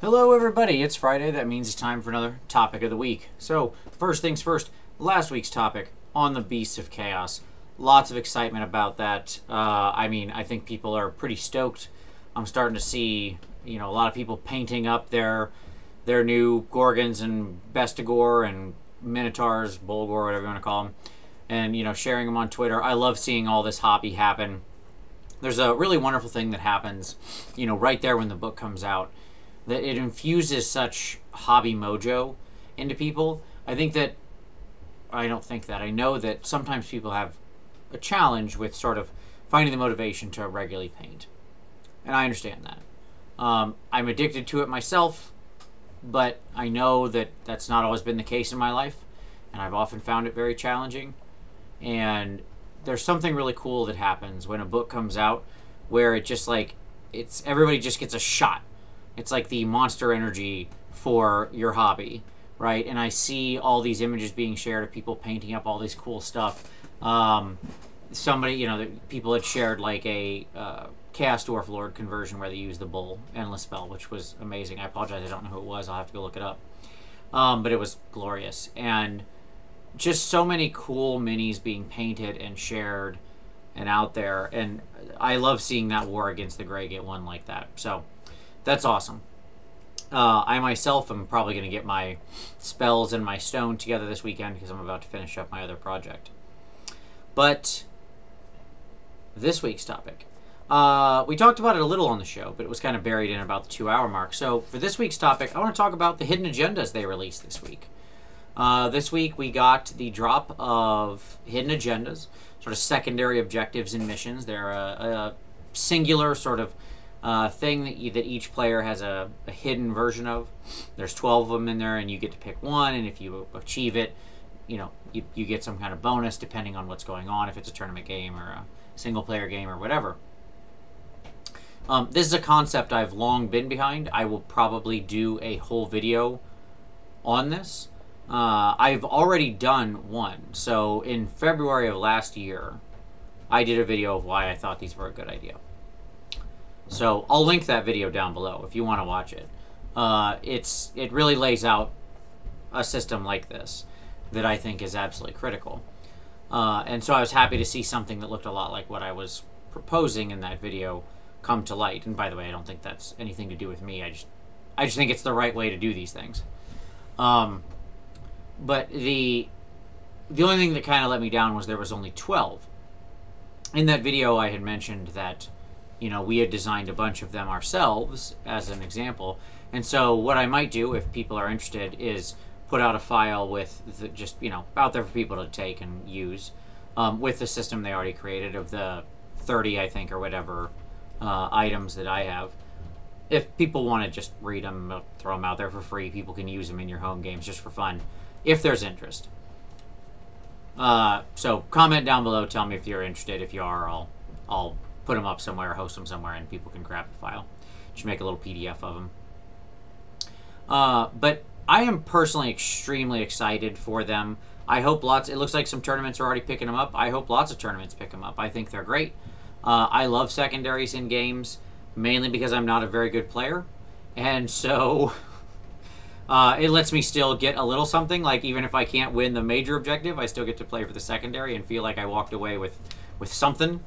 Hello everybody, it's Friday. That means it's time for another topic of the week. So, first things first, last week's topic on the Beasts of Chaos. Lots of excitement about that. I think people are pretty stoked. I'm starting to see, a lot of people painting up their new Gorgons and Bestigor and Minotaurs, Bulgor, whatever you want to call them, and, sharing them on Twitter. I love seeing all this hobby happen. There's a really wonderful thing that happens, right there when the book comes out, that it infuses such hobby mojo into people. I know that sometimes people have a challenge with sort of finding the motivation to regularly paint. And I understand that. I'm addicted to it myself, but I know that that's not always been the case in my life, and I've often found it very challenging. And there's something really cool that happens when a book comes out where everybody just gets a shot. It's like the Monster Energy for your hobby, right? And I see all these images being shared of people painting up all this cool stuff. People had shared like a Chaos Dwarf Lord conversion where they used the Bull Endless spell, which was amazing. I apologize, I don't know who it was. I'll have to go look it up. But it was glorious. And just so many cool minis being painted and shared and out there. And I love seeing that war against the Grey get won like that. So that's awesome. I myself am probably going to get my spells and my stone together this weekend because I'm about to finish up my other project. But this week's topic. We talked about it a little on the show, but it was kind of buried in about the 2-hour mark. So for this week's topic, I want to talk about the hidden agendas they released this week. This week we got the drop of hidden agendas, sort of secondary objectives and missions. They're a singular sort of thing that each player has a hidden version of. There's 12 of them in there, and you get to pick one, and if you achieve it, you get some kind of bonus depending on what's going on, if it's a tournament game or a single-player game or whatever. This is a concept I've long been behind. I will probably do a whole video on this. I've already done one. So in February of last year, I did a video of why I thought these were a good idea. So I'll link that video down below if you want to watch it. It really lays out a system like this that I think is absolutely critical. And so I was happy to see something that looked a lot like what I was proposing in that video come to light. And by the way, I don't think that's anything to do with me. I just think it's the right way to do these things. But the only thing that kind of let me down was there was only 12. In that video, I had mentioned that we had designed a bunch of them ourselves as an example. And so what I might do, if people are interested, is put out a file with out there for people to take and use with the system they already created of the 30, I think, or whatever items that I have. If people want to just read them, throw them out there for free, people can use them in your home games just for fun, if there's interest. So comment down below, tell me if you're interested. If you are, I'll put them up somewhere, host them somewhere, and people can grab the file. Just make a little PDF of them. But I am personally extremely excited for them. I hope it looks like some tournaments are already picking them up. I hope lots of tournaments pick them up. I think they're great. I love secondaries in games, mainly because I'm not a very good player. And so it lets me still get a little something. Like, even if I can't win the major objective, I still get to play for the secondary and feel like I walked away with something.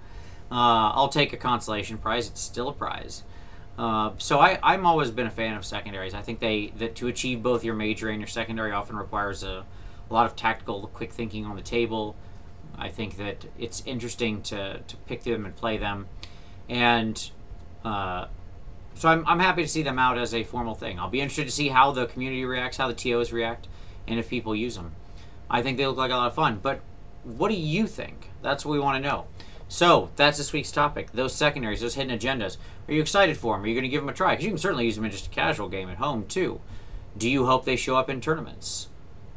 I'll take a consolation prize. It's still a prize. So I'm always been a fan of secondaries. I think that to achieve both your major and your secondary often requires a lot of tactical, quick thinking on the table. I think that it's interesting to pick them and play them. And so I'm happy to see them out as a formal thing. I'll be interested to see how the community reacts, how the TOs react, and if people use them. I think they look like a lot of fun. But what do you think? That's what we want to know. So that's this week's topic. Those secondaries, those hidden agendas. Are you excited for them? Are you going to give them a try? Because you can certainly use them in just a casual game at home, too. Do you hope they show up in tournaments?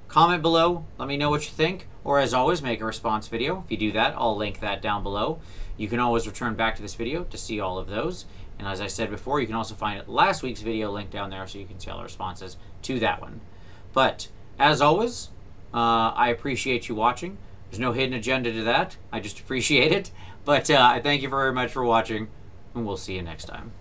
Comment below. Let me know what you think. Or, as always, make a response video. If you do that, I'll link that down below. You can always return back to this video to see all of those. And as I said before, you can also find last week's video linked down there so you can see all the responses to that one. But, as always, I appreciate you watching. There's no hidden agenda to that. I just appreciate it. But I thank you very much for watching, and we'll see you next time.